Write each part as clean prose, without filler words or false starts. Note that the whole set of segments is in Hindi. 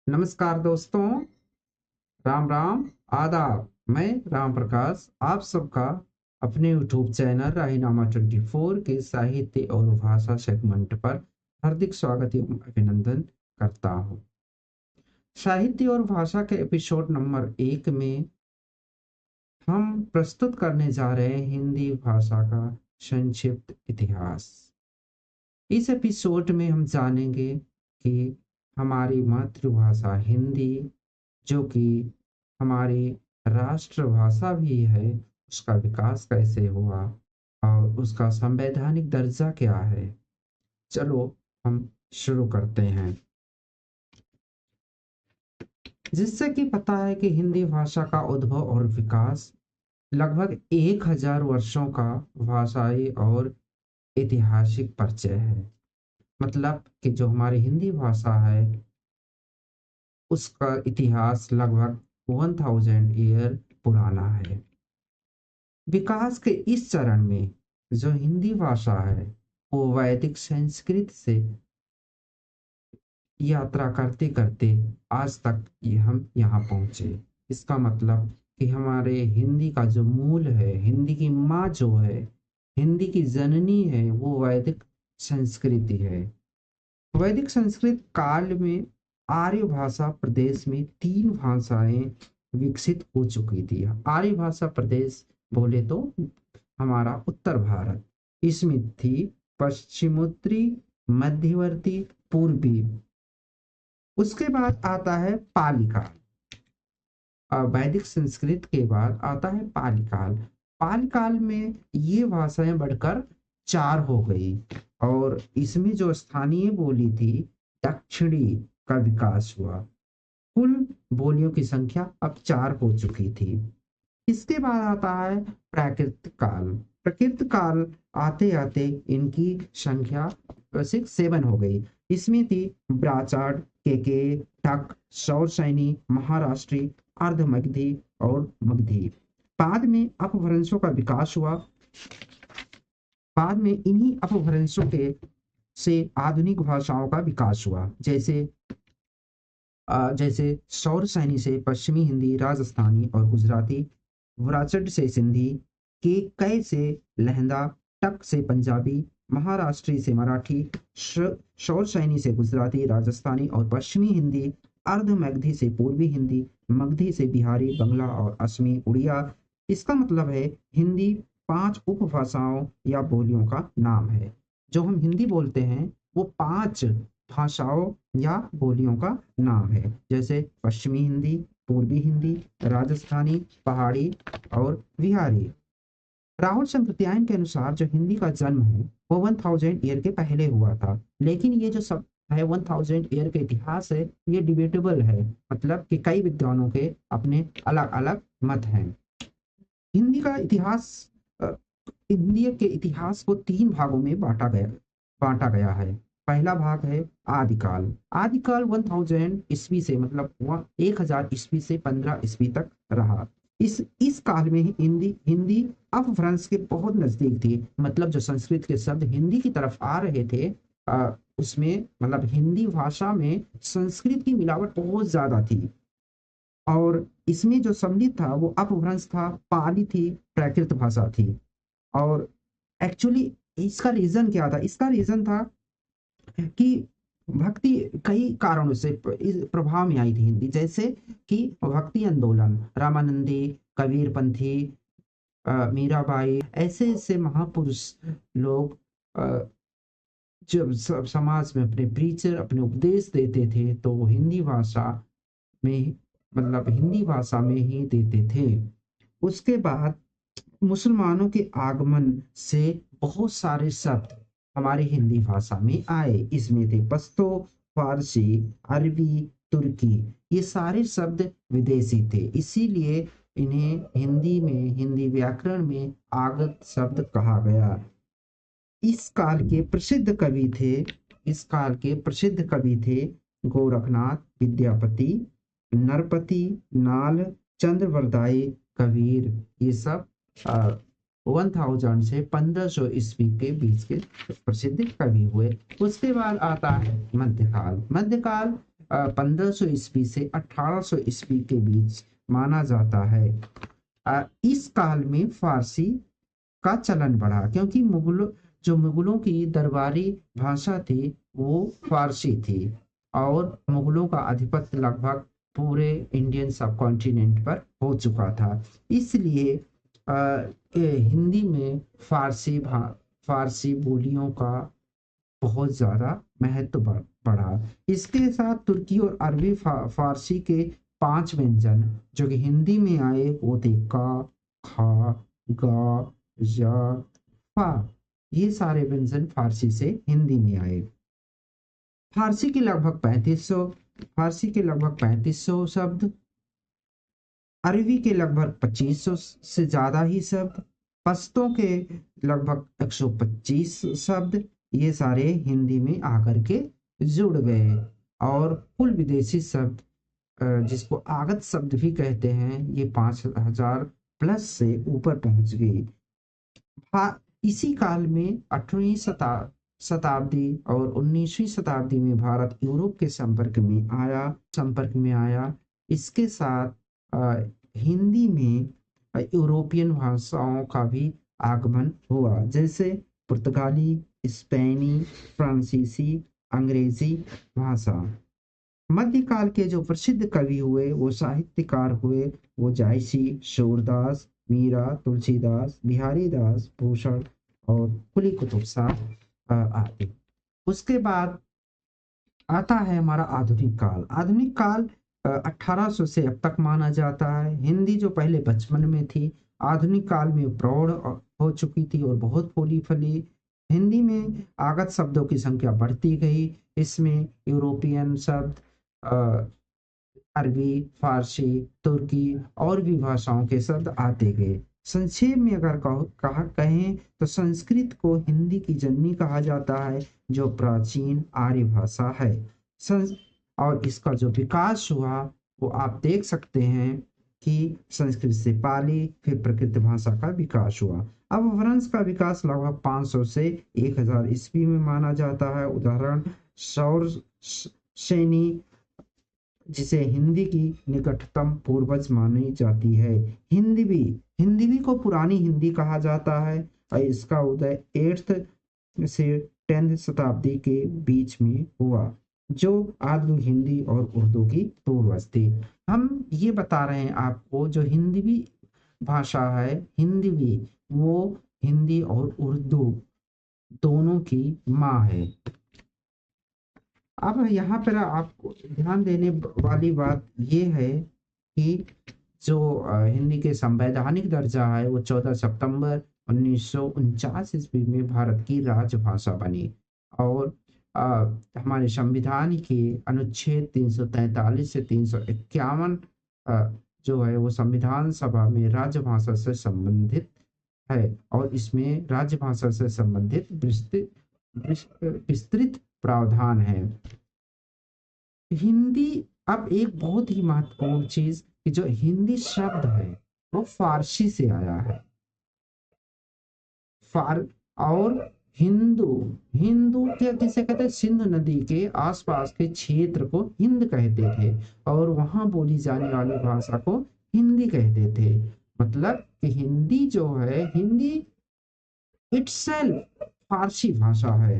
नमस्कार दोस्तों, राम राम, आदाब। मैं राम प्रकाश आप सबका अपने यूट्यूब चैनल राहीनामा 24 के साहित्य और भाषा सेगमेंट पर हार्दिक स्वागत एवं अभिनंदन करता हूँ। साहित्य और भाषा के एपिसोड नंबर 1 में हम प्रस्तुत करने जा रहे हैं हिंदी भाषा का संक्षिप्त इतिहास। इस एपिसोड में हम जानेंगे कि हमारी मातृभाषा हिंदी, जो कि हमारी राष्ट्रभाषा भी है, उसका विकास कैसे हुआ और उसका संवैधानिक दर्जा क्या है। चलो हम शुरू करते हैं। जिससे कि पता है कि हिंदी भाषा का उद्भव और विकास लगभग 1000 वर्षों का भाषाई और ऐतिहासिक परिचय है। मतलब कि जो हमारी हिंदी भाषा है उसका इतिहास लगभग 1000 ईयर पुराना है। विकास के इस चरण में जो हिंदी भाषा है वो वैदिक संस्कृत से यात्रा करते करते आज तक ये हम यहाँ पहुँचे। इसका मतलब कि हमारे हिंदी का जो मूल है, हिंदी की माँ जो है, हिंदी की जननी है, वो वैदिक संस्कृति है। वैदिक संस्कृत काल में आर्य भाषा प्रदेश में 3 भाषाएं विकसित हो चुकी थी। आर्य भाषा प्रदेश बोले तो हमारा उत्तर भारत, इसमें थी पश्चिमोत्तरी, मध्यवर्ती, पूर्वी। उसके बाद आता है पाली काल। वैदिक संस्कृत के बाद आता है पाली काल। पाली काल में ये भाषाएं बढ़कर 4 हो गई और इसमें जो स्थानीय बोली थी दक्षिणी का विकास हुआ। कुल बोलियों की संख्या अब 4 हो चुकी थी। इसके बाद आता है प्राकृत काल। प्राकृत काल आते आते इनकी संख्या 7 हो गई। इसमें थी ब्राचाड, केके, ठक, सौर सैनी, महाराष्ट्री, अर्धमगधी और मगधी। बाद में अपभ्रंशों का विकास हुआ। बाद में इन्हीं अपभ्रंशों के से आधुनिक भाषाओं का विकास हुआ। जैसे सौर सैनी से पश्चिमी हिंदी, राजस्थानी और गुजराती, वराचट से सिंधी, के कै से लहंदा, टक से पंजाबी, महाराष्ट्री से मराठी, शौर सैनी से गुजराती, राजस्थानी और पश्चिमी हिंदी, अर्ध मगधी से पूर्वी हिंदी, मगधी से बिहारी, बंगला और असमी, उड़िया। इसका मतलब है हिंदी 5 उपभाषाओं या बोलियों का नाम है। जो हम हिंदी बोलते हैं वो 5 भाषाओं या बोलियों का नाम है, जैसे पश्चिमी हिंदी, पूर्वी हिंदी, राजस्थानी, पहाड़ी और बिहारी। राहुल संप्रत्यायन के अनुसार जो हिंदी का जन्म है वो 1000 ईयर के पहले हुआ था, लेकिन ये जो सब है 1000 ईयर के इतिहास है ये डिबेटेबल है। मतलब कि कई विद्वानों के अपने अलग अलग मत हैं। हिंदी का इतिहास अ, हिंदी के इतिहास को 3 भागों में बांटा गया है। पहला भाग है आदिकाल। आदिकाल 1000 ईस्वी से, मतलब वह 1000 ईस्वी से 15 ईस्वी तक रहा। इस काल में ही हिंदी हिंदी अपभ्रंश के बहुत नजदीक थी। मतलब जो संस्कृत के शब्द हिंदी की तरफ आ रहे थे, उसमें मतलब हिंदी भाषा में संस्कृत की मिलावट बहुत ज्यादा थी। और इसमें जो सम्मिलित था वो अपभ्रंश था, पाली थी, प्राकृत भाषा थी। और एक्चुअली इसका रीजन क्या था? इसका रीजन था कि भक्ति कई कारणों से इस प्रभाव में आई थी हिंदी। जैसे कि भक्ति आंदोलन, रामानंदी, कबीरपंथी, मीराबाई, ऐसे ऐसे महापुरुष लोग जब समाज में अपने प्रीचर अपने उपदेश देते थे तो वो हिंदी भाषा में, मतलब हिंदी भाषा में ही देते थे। उसके बाद मुसलमानों के आगमन से बहुत सारे शब्द हमारी हिंदी भाषा में आए। इसमें थे पश्तो, फारसी, अरबी, तुर्की। ये सारे शब्द विदेशी थे, इसीलिए इन्हें हिंदी में, हिंदी व्याकरण में आगत शब्द कहा गया। इस काल के प्रसिद्ध कवि थे इस काल के प्रसिद्ध कवि थे गोरखनाथ, विद्यापति, नरपति, नाल, चंद्रवरदाई, कबीर। ये सब 1000 से 1500 ईस्वी के बीच के प्रसिद्ध कवि हुए। उसके बाद आता है मध्यकाल। मध्यकाल 1500 ईस्वी से 1800 ईस्वी के बीच माना जाता है। इस काल में फारसी का चलन बढ़ा क्योंकि मुगलों की दरबारी भाषा थी वो फारसी थी और मुगलों का आधिपत्य लगभग पूरे इंडियन सब कॉन्टिनेंट पर हो चुका था। इसलिए हिंदी में फारसी बोलियों का बहुत ज़्यादा महत्व बढ़ा। इसके साथ तुर्की और अरबी फारसी के 5 व्यंजन जो कि हिंदी में आए वो थे का, खा, गा, या, फा। ये सारे व्यंजन फारसी से हिंदी में आए। फारसी के लगभग 3500 शब्द, अरबी के लगभग 2500 से ज्यादा ही शब्द, पश्तो के लगभग 125 शब्द, ये सारे हिंदी में आकर के जुड़ गए और कुल विदेशी शब्द जिसको आगत शब्द भी कहते हैं ये 5000 प्लस से ऊपर पहुंच गई। इसी काल में 8वीं शताब्दी और 19वीं शताब्दी में भारत यूरोप के संपर्क में आया। इसके साथ हिंदी में यूरोपियन भाषाओं का भी आगमन हुआ जैसे पुर्तगाली, स्पेनी, फ्रांसीसी, अंग्रेजी भाषा। मध्यकाल के जो प्रसिद्ध कवि हुए वो साहित्यकार हुए वो जायसी, सूरदास, मीरा, तुलसीदास, बिहारी दास, भूषण और कुली कुतुब शाह आदि। उसके बाद आता है हमारा आधुनिक काल। आधुनिक काल 1800 से अब तक माना जाता है। हिंदी जो पहले बचपन में थी आधुनिक काल में प्रौढ़ हो चुकी थी और बहुत फूली फली। हिंदी में आगत शब्दों की संख्या बढ़ती गई। इसमें यूरोपियन शब्द, अरबी, फारसी, तुर्की और भी भाषाओं के शब्द आते गए। संक्षेप में अगर कहें तो संस्कृत को हिंदी की जननी कहा जाता है जो प्राचीन आर्य भाषा है। और इसका जो विकास हुआ वो आप देख सकते हैं कि संस्कृत से पाली फिर प्राकृत भाषा का विकास हुआ। अब अपभ्रंश का विकास लगभग 500 से 1000 ईस्वी में माना जाता है। उदाहरण सौर सेनी जिसे हिंदी की निकटतम पूर्वज मानी जाती है। हिंदी को पुरानी हिंदी कहा जाता है और इसका उदय 8th से 10th शताब्दी के बीच में हुआ जो आधुनिक हिंदी और उर्दू की पूर्वज थी। हम ये बता रहे हैं आपको जो हिंदी भाषा है वो हिंदी और उर्दू दोनों की माँ है। अब यहाँ पर आपको ध्यान देने वाली बात ये है कि जो हिंदी के संवैधानिक दर्जा है वो 14 सितंबर 1949 ईस्वी में भारत की राजभाषा बनी और हमारे संविधान के अनुच्छेद 343 से 351 जो है वो संविधान सभा में राजभाषा से संबंधित है और इसमें राजभाषा से संबंधित विस्तृत प्रावधान है। हिंदी अब एक बहुत ही महत्वपूर्ण चीज कि जो हिंदी शब्द है वो फारसी से आया है। और हिंदू क्या किसे कहते हैं? सिंधु नदी के आसपास के क्षेत्र को हिंद कहते थे और वहां बोली जाने वाली भाषा को हिंदी कहते थे। मतलब कि हिंदी जो है हिंदी इटसेल्फ फारसी भाषा है।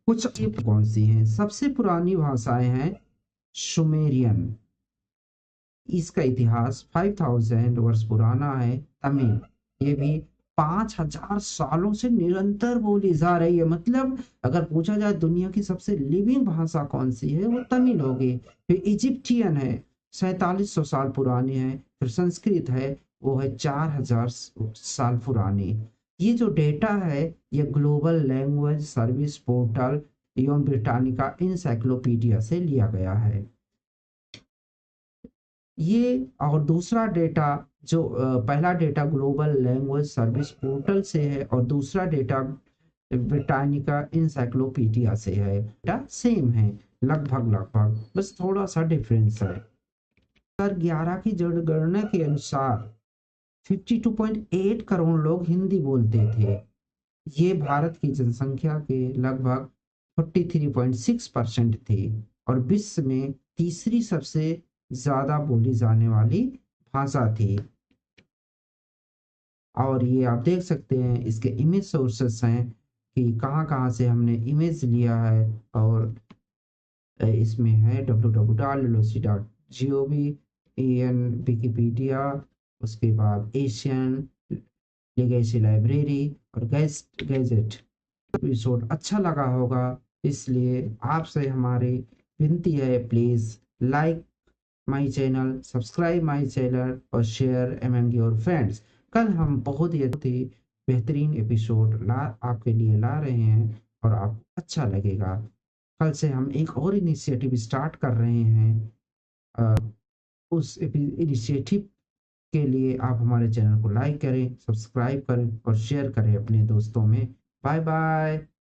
कुछ कौन सी हैं? सबसे पुरानी भाषाएं हैं सुमेरियन, इसका इतिहास 5000 वर्ष पुराना है। तमिल, ये भी 5000 सालों से निरंतर बोली जा रही है। मतलब अगर पूछा जाए दुनिया की सबसे लिविंग भाषा कौन सी है वो तमिल होगी। फिर इजिप्टियन है 4700 साल पुरानी है। फिर संस्कृत है वो है 4000 साल पुरानी। ये जो डेटा है ये ग्लोबल लैंग्वेज सर्विस पोर्टल एवं ब्रिटानिका इंसाइक्लोपीडिया से लिया गया है। ये और दूसरा डेटा जो पहला data global language service portal से है और दूसरा डेटा ब्रिटानिका इंसाइक्लोपीडिया से है। डेटा सेम है लगभग, बस थोड़ा सा डिफरेंस है। 2011 की जनगणना के अनुसार 52.8 करोड़ लोग हिंदी बोलते थे। ये भारत की जनसंख्या के लगभग 43.6% थी और विश्व में तीसरी सबसे ज़्यादा बोली जाने वाली भाषा थी। और ये आप देख सकते हैं इसके इमेज सोर्सेस हैं कि कहाँ-कहाँ से हमने इमेज लिया है। और इसमें है www.loc.gov, एन विकिपीडिया, उसके बाद एशियन लेगेसी लाइब्रेरी और गैजेट। एपिसोड अच्छा लगा होगा, इसलिए आपसे हमारी विनती है, please like my channel, subscribe my channel और शेयर अमंग योर फ्रेंड्स। कल हम बहुत ही बेहतरीन एपिसोड आपके लिए ला रहे हैं और आपको अच्छा लगेगा। कल से हम एक और इनिशिएटिव स्टार्ट कर रहे हैं। अ, उस इनिशिएटिव के लिए आप हमारे चैनल को लाइक करें, सब्सक्राइब करें और शेयर करें अपने दोस्तों में। Bye bye.